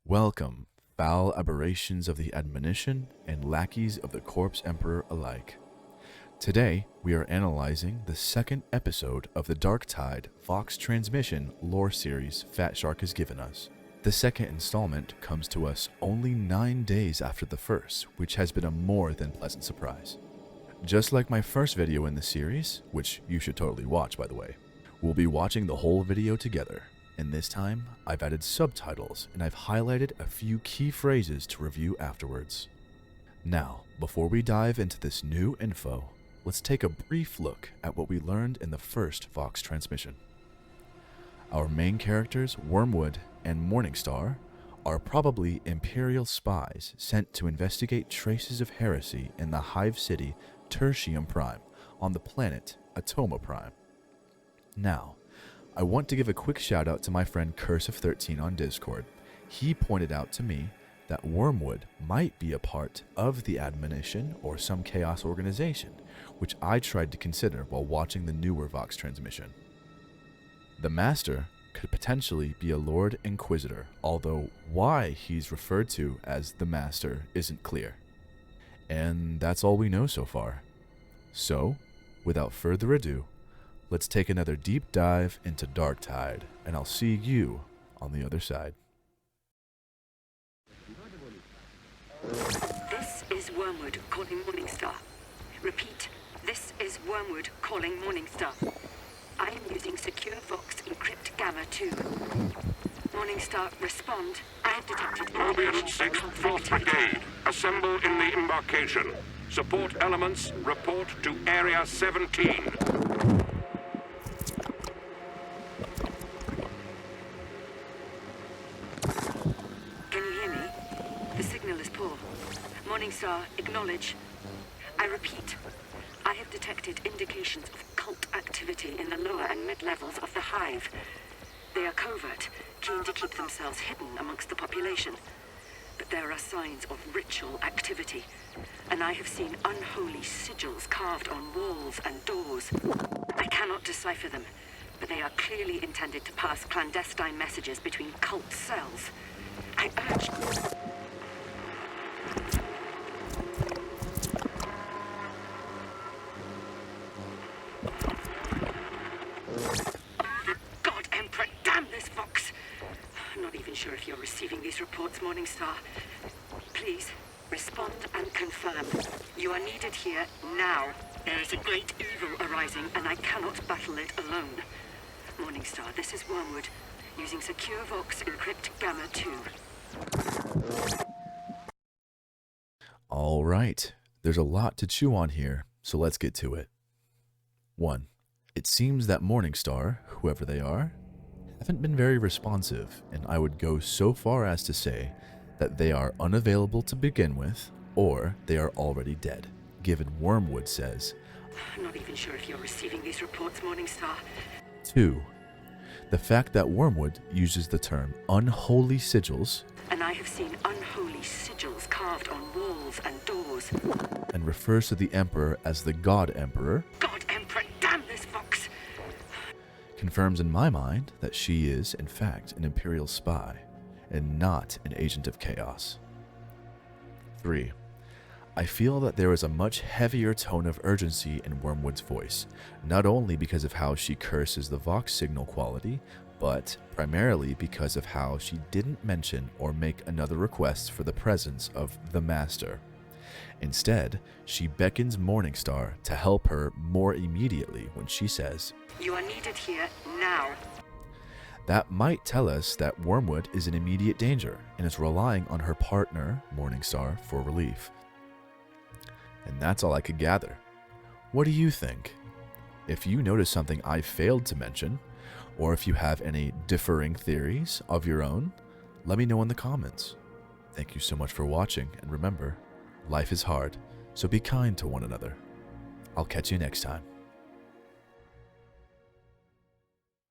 Welcome, foul aberrations of the admonition and lackeys of the corpse emperor alike. Today, we are analyzing the second episode of the Darktide Vox Transmission lore series Fat Shark has given us. The second installment comes to us only 9 days after the first, which has been a more than pleasant surprise. Just like my first video in the series, which you should totally watch by the way, we'll be watching the whole video together. And this time, I've added subtitles and I've highlighted a few key phrases to review afterwards. Now, before we dive into this new info, let's take a brief look at what we learned in the first Vox transmission. Our main characters, Wormwood and Morningstar, are probably Imperial spies sent to investigate traces of heresy in the Hive City Tertium Prime on the planet Atoma Prime. Now, I want to give a quick shout out to my friend Curse of 13 on Discord. He pointed out to me that Wormwood might be a part of the Admonition or some Chaos organization, which I tried to consider while watching the newer Vox transmission. The Master could potentially be a Lord Inquisitor, although why he's referred to as the Master isn't clear. And that's all we know so far. So, without further ado, let's take another deep dive into Darktide, and I'll see you on the other side. This is Wormwood calling Morningstar. Repeat, this is Wormwood calling Morningstar. I am using Secure Vox Encrypt Gamma 2. Morningstar, respond. I have detected... Mobius 6th 4th Brigade, assemble in the embarkation. Support elements, report to Area 17. Morningstar, acknowledge. I repeat, I have detected indications of cult activity in the lower and mid-levels of the Hive. They are covert, keen to keep themselves hidden amongst the population. But there are signs of ritual activity, and I have seen unholy sigils carved on walls and doors. I cannot decipher them, but they are clearly intended to pass clandestine messages between cult cells. I urge... Sure if you're receiving these reports, Morningstar. Please, respond and confirm. You are needed here now. There is a great evil arising, and I cannot battle it alone. Morningstar, this is Wormwood, using Secure Vox Encrypt Gamma 2. Alright, there's a lot to chew on here, so let's get to it. 1. It seems that Morningstar, whoever they are, haven't been very responsive, and I would go so far as to say that they are unavailable to begin with, or they are already dead, given Wormwood says, I'm not even sure if you're receiving these reports, Morningstar. 2. The fact that Wormwood uses the term unholy sigils, and I have seen unholy sigils carved on walls and doors, and refers to the Emperor as the God Emperor, God Emperor, damn this Vox! Confirms in my mind that she is, in fact, an Imperial spy, and not an agent of chaos. 3. I feel that there is a much heavier tone of urgency in Wormwood's voice, not only because of how she curses the Vox signal quality, but primarily because of how she didn't mention or make another request for the presence of the Master. Instead, she beckons Morningstar to help her more immediately when she says, You are needed here now. That might tell us that Wormwood is in immediate danger and is relying on her partner, Morningstar, for relief. And that's all I could gather. What do you think? If you notice something I failed to mention, or if you have any differing theories of your own, let me know in the comments. Thank you so much for watching, and remember, life is hard, so be kind to one another. I'll catch you next time.